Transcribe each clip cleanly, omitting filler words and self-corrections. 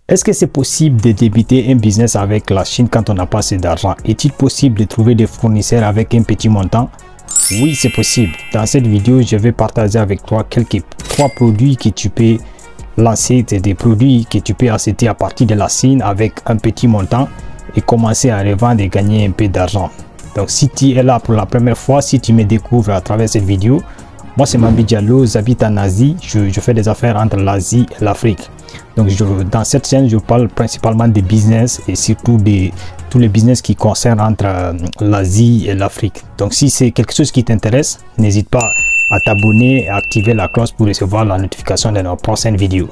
Est-ce que c'est possible de débuter un business avec la Chine quand on n'a pas assez d'argent? Est-il possible de trouver des fournisseurs avec un petit montant? Oui, c'est possible. Dans cette vidéo, je vais partager avec toi trois produits que tu peux lancer. C'est des produits que tu peux acheter à partir de la Chine avec un petit montant et commencer à revendre et gagner un peu d'argent. Donc, si tu es là pour la première fois, si tu me découvres à travers cette vidéo, moi c'est Mambi Diallo, j'habite en Asie, je fais des affaires entre l'Asie et l'Afrique. Donc dans cette chaîne, je parle principalement des business et surtout de tous les business qui concernent entre l'Asie et l'Afrique. Donc si c'est quelque chose qui t'intéresse, n'hésite pas à t'abonner et à activer la cloche pour recevoir la notification de nos prochaines vidéos.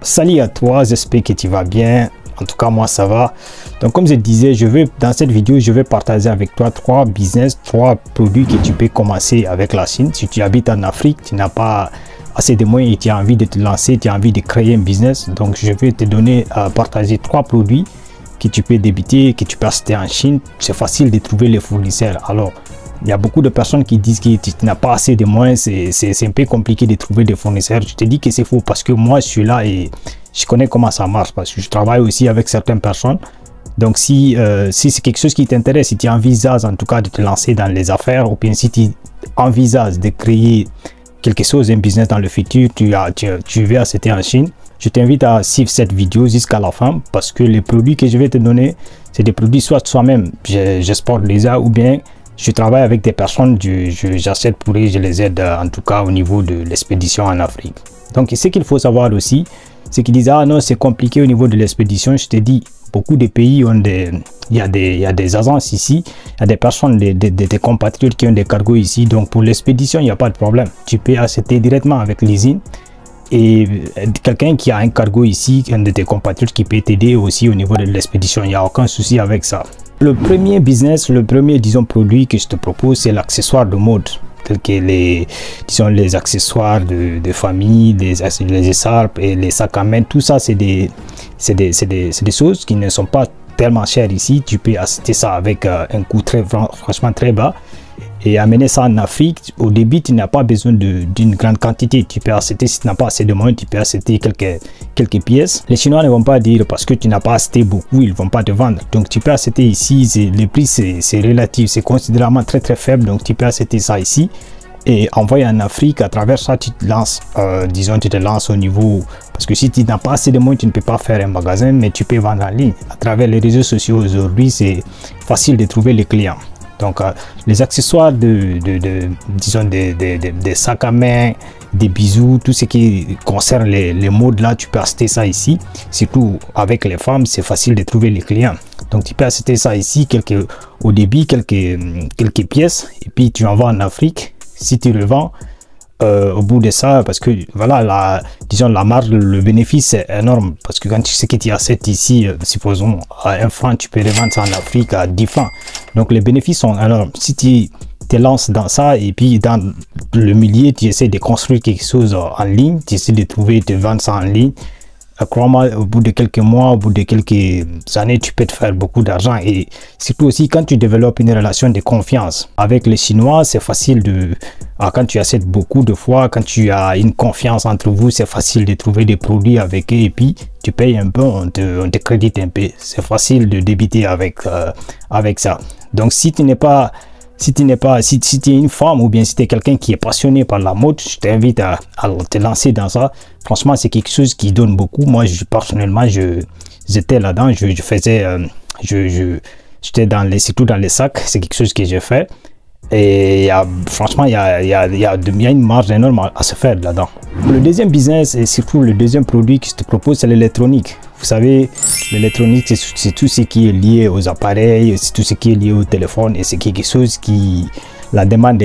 Salut à toi, j'espère que tu vas bien. En tout cas, moi ça va. Donc comme je disais, dans cette vidéo, je vais partager avec toi trois produits que tu peux commencer avec la Chine. Si tu habites en Afrique, tu n'as pas assez de moyens et tu as envie de te lancer, tu as envie de créer un business. Donc je vais te donner à partager trois produits que tu peux débuter, que tu peux acheter en Chine. C'est facile de trouver les fournisseurs. Alors, il y a beaucoup de personnes qui disent que tu n'as pas assez de moyens, c'est un peu compliqué de trouver des fournisseurs. Je te dis que c'est faux parce que moi je suis là et je connais comment ça marche parce que je travaille aussi avec certaines personnes. Donc si c'est quelque chose qui t'intéresse, si tu envisages en tout cas de te lancer dans les affaires ou bien si tu envisages de créer quelque chose, un business dans le futur, tu veux acheter en Chine, je t'invite à suivre cette vidéo jusqu'à la fin parce que les produits que je vais te donner, c'est des produits soit toi-même j'exporte déjà ou bien je travaille avec des personnes, j'achète pour eux, je les aide en tout cas au niveau de l'expédition en Afrique. Donc ce qu'il faut savoir aussi, c'est qu'ils disent ah non c'est compliqué au niveau de l'expédition. Je te dis, beaucoup de pays ont il y a des agences ici, il y a des personnes, des compatriotes qui ont des cargos ici. Donc pour l'expédition, il n'y a pas de problème. Tu peux acheter directement avec l'usine et quelqu'un qui a un cargo ici, un de tes compatriotes qui peut t'aider aussi au niveau de l'expédition. Il n'y a aucun souci avec ça. Le premier business, le premier disons produit que je te propose, c'est l'accessoire de mode. Tels que les accessoires de famille, les écharpes et les sacs à main, tout ça c'est des choses qui ne sont pas tellement chères ici. Tu peux acheter ça avec un coût franchement très bas et amener ça en Afrique. Au début, tu n'as pas besoin d'une grande quantité. Tu peux acheter, si tu n'as pas assez de moyens, tu peux acheter quelques pièces. Les Chinois ne vont pas dire parce que tu n'as pas acheté beaucoup, ils ne vont pas te vendre. Donc tu peux acheter ici, le prix c'est relatif, c'est considérablement très faible. Donc tu peux acheter ça ici et envoyer en Afrique. À travers ça, tu te lances, disons, tu te lances au niveau, parce que si tu n'as pas assez de moyens, tu ne peux pas faire un magasin, mais tu peux vendre en ligne. À travers les réseaux sociaux aujourd'hui, c'est facile de trouver les clients. Donc les accessoires disons des sacs à main, des bijoux, tout ce qui concerne les modes là, tu peux acheter ça ici. Surtout avec les femmes, c'est facile de trouver les clients. Donc tu peux acheter ça ici, au début quelques pièces et puis tu envoies en Afrique. Si tu le vends, au bout de ça, parce que voilà, disons la marge, le bénéfice est énorme parce que quand tu sais que tu achètes ici, supposons à 1 franc, tu peux revendre ça en Afrique à 10 francs. Donc les bénéfices sont énormes. Si tu te lances dans ça et puis dans le milieu, tu essaies de construire quelque chose en ligne, tu essaies de vendre ça en ligne. Crois-moi, au bout de quelques mois, au bout de quelques années, tu peux te faire beaucoup d'argent. Et surtout aussi, quand tu développes une relation de confiance avec les Chinois, c'est facile quand tu achètes beaucoup de fois, quand tu as une confiance entre vous, c'est facile de trouver des produits avec eux et puis tu payes un peu, on te crédite un peu. C'est facile de débuter avec ça. Donc si tu es une femme ou bien si tu es quelqu'un qui est passionné par la mode, je t'invite à te lancer dans ça. Franchement, c'est quelque chose qui donne beaucoup. Moi, personnellement, j'étais là-dedans. J'étais surtout dans les sacs. C'est quelque chose que j'ai fait. Et franchement, il y a une marge énorme à se faire là-dedans. Le deuxième business et surtout le deuxième produit que je te propose, c'est l'électronique. Vous savez, l'électronique, c'est tout ce qui est lié aux appareils, c'est tout ce qui est lié au téléphone et c'est quelque chose qui, la demande,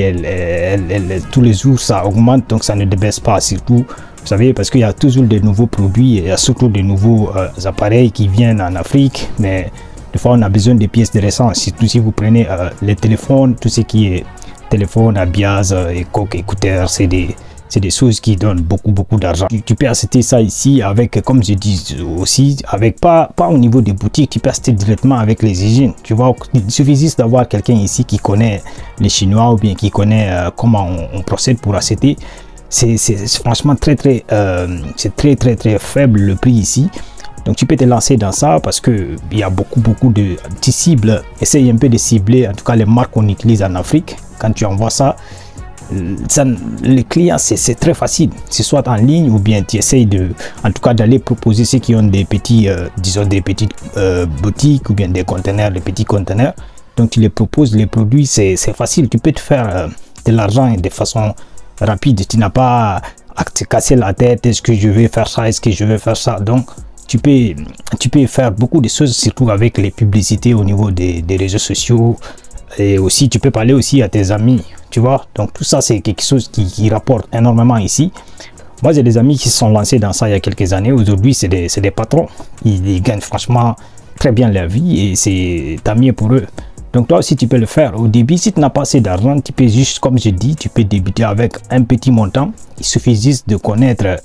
tous les jours, ça augmente, donc ça ne baisse pas. Surtout, vous savez, parce qu'il y a toujours de nouveaux produits, il y a surtout de nouveaux appareils qui viennent en Afrique, mais des fois on a besoin de pièces de récence. Surtout si vous prenez les téléphones, tout ce qui est téléphone, habillage, écouteurs, c'est des choses qui donnent beaucoup d'argent. Tu peux acheter ça ici avec, comme je dis aussi, avec pas au niveau des boutiques, tu peux acheter directement avec les usines. Tu vois, il suffit juste d'avoir quelqu'un ici qui connaît les Chinois ou bien qui connaît comment on procède pour acheter. c'est franchement c'est très faible le prix ici. Donc tu peux te lancer dans ça parce que il y a beaucoup de cibles. Essaye un peu de cibler en tout cas les marques qu'on utilise en Afrique. Quand tu envoies ça, les clients, c'est très facile. C'est soit en ligne ou bien tu essayes en tout cas d'aller proposer ceux qui ont des petits, disons des petites boutiques ou bien des conteneurs, des petits conteneurs. Donc tu les proposes les produits, c'est facile. Tu peux te faire de l'argent de façon rapide. Tu n'as pas à te casser la tête. Est-ce que je vais faire ça? Est-ce que je vais faire ça? Donc tu peux faire beaucoup de choses, surtout avec les publicités au niveau des réseaux sociaux. Et aussi, tu peux parler aussi à tes amis, tu vois. Donc, tout ça, c'est quelque chose qui rapporte énormément ici. Moi, j'ai des amis qui se sont lancés dans ça il y a quelques années. Aujourd'hui, c'est des patrons. Ils gagnent franchement très bien leur vie et c'est tant mieux pour eux. Donc, toi aussi, tu peux le faire. Au début, si tu n'as pas assez d'argent, tu peux juste, comme je dis, tu peux débuter avec un petit montant. Il suffit juste de connaître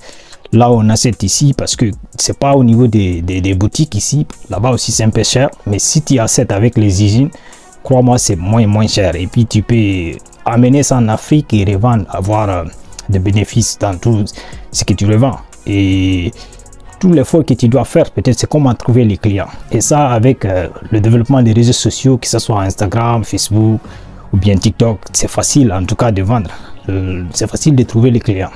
là où on achète ici parce que c'est pas au niveau des boutiques ici. Là-bas aussi, c'est un peu cher. Mais si tu achètes avec les usines, crois-moi, c'est moins cher. Et puis, tu peux amener ça en Afrique et revendre, avoir des bénéfices dans tout ce que tu revends. Et tout l'effort que tu dois faire, peut-être, c'est comment trouver les clients. Et ça, avec le développement des réseaux sociaux, que ce soit Instagram, Facebook ou bien TikTok, c'est facile, en tout cas, de vendre. C'est facile de trouver les clients.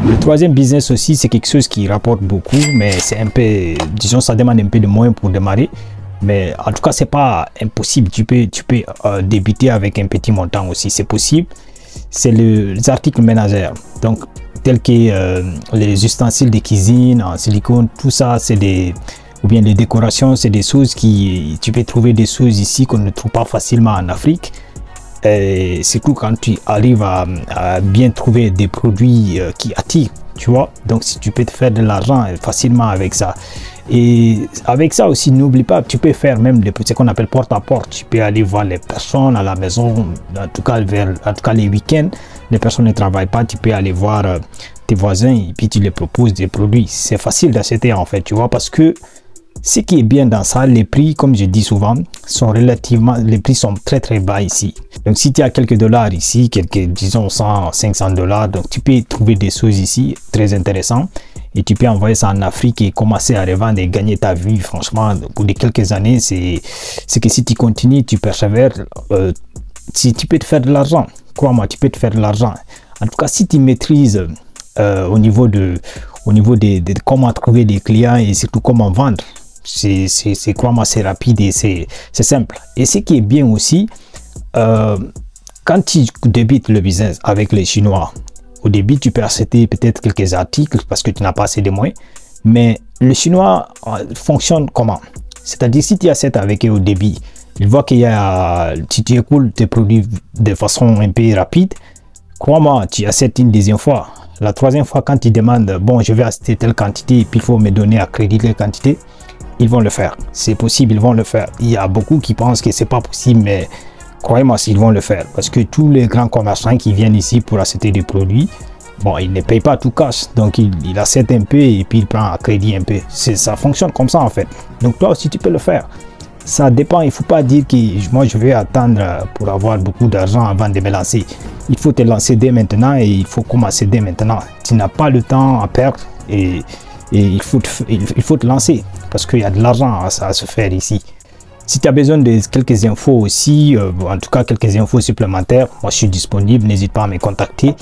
Le troisième business aussi, c'est quelque chose qui rapporte beaucoup, mais c'est un peu, disons, ça demande un peu de moyens pour démarrer. Mais en tout cas, c'est pas impossible. Tu peux débuter avec un petit montant aussi, c'est possible. C'est les articles ménagères, donc tels que les ustensiles de cuisine en silicone, tout ça, c'est ou bien les décorations, c'est des choses tu peux trouver des choses ici qu'on ne trouve pas facilement en Afrique. Et surtout quand tu arrives à bien trouver des produits qui attirent, tu vois. Donc si tu peux te faire de l'argent facilement avec ça. Et avec ça aussi, n'oublie pas, tu peux faire même ce qu'on appelle porte-à-porte. Tu peux aller voir les personnes à la maison, en tout cas les week-ends. Les personnes ne travaillent pas, tu peux aller voir tes voisins et puis tu les proposes des produits. C'est facile d'acheter en fait, tu vois, parce que ce qui est bien dans ça, les prix, comme je dis souvent, les prix sont très bas ici. Donc si tu as quelques dollars ici, disons 100, 500 $, donc tu peux trouver des choses ici très intéressantes. Et tu peux envoyer ça en Afrique et commencer à revendre et gagner ta vie. Franchement, au bout de quelques années, c'est que si tu continues, tu persévères, si tu peux te faire de l'argent. Crois-moi, tu peux te faire de l'argent. En tout cas, si tu maîtrises au niveau de comment trouver des clients et surtout comment vendre, crois-moi, c'est rapide et c'est simple. Et ce qui est bien aussi, quand tu débutes le business avec les Chinois, au début, tu peux acheter peut-être quelques articles parce que tu n'as pas assez de moyens. Mais le Chinois fonctionne comment? C'est-à-dire, si tu achètes avec eux au début, ils voient si tu écoules tes produits de façon un peu rapide, crois-moi, tu achètes une deuxième fois. La troisième fois, quand tu demandes, bon, je vais acheter telle quantité et puis il faut me donner à crédit telle quantité, ils vont le faire. C'est possible, ils vont le faire. Il y a beaucoup qui pensent que c'est pas possible, mais croyez-moi, s'ils vont le faire, parce que tous les grands commerçants qui viennent ici pour acheter des produits, bon, ils ne payent pas tout cash, donc il achète un peu et puis il prend à crédit un peu. Ça fonctionne comme ça en fait. Donc toi aussi tu peux le faire. Ça dépend, il ne faut pas dire que moi je vais attendre pour avoir beaucoup d'argent avant de me lancer. Il faut te lancer dès maintenant et il faut commencer dès maintenant. Tu n'as pas le temps à perdre et il faut te lancer parce qu'il y a de l'argent à se faire ici. Si tu as besoin de quelques infos aussi, en tout cas quelques infos supplémentaires, moi je suis disponible, n'hésite pas à me contacter.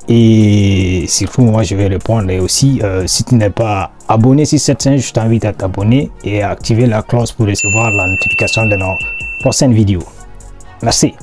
Et surtout, moi je vais répondre. Et aussi, si tu n'es pas abonné sur cette chaîne, je t'invite à t'abonner et à activer la cloche pour recevoir la notification de nos prochaines vidéos. Merci.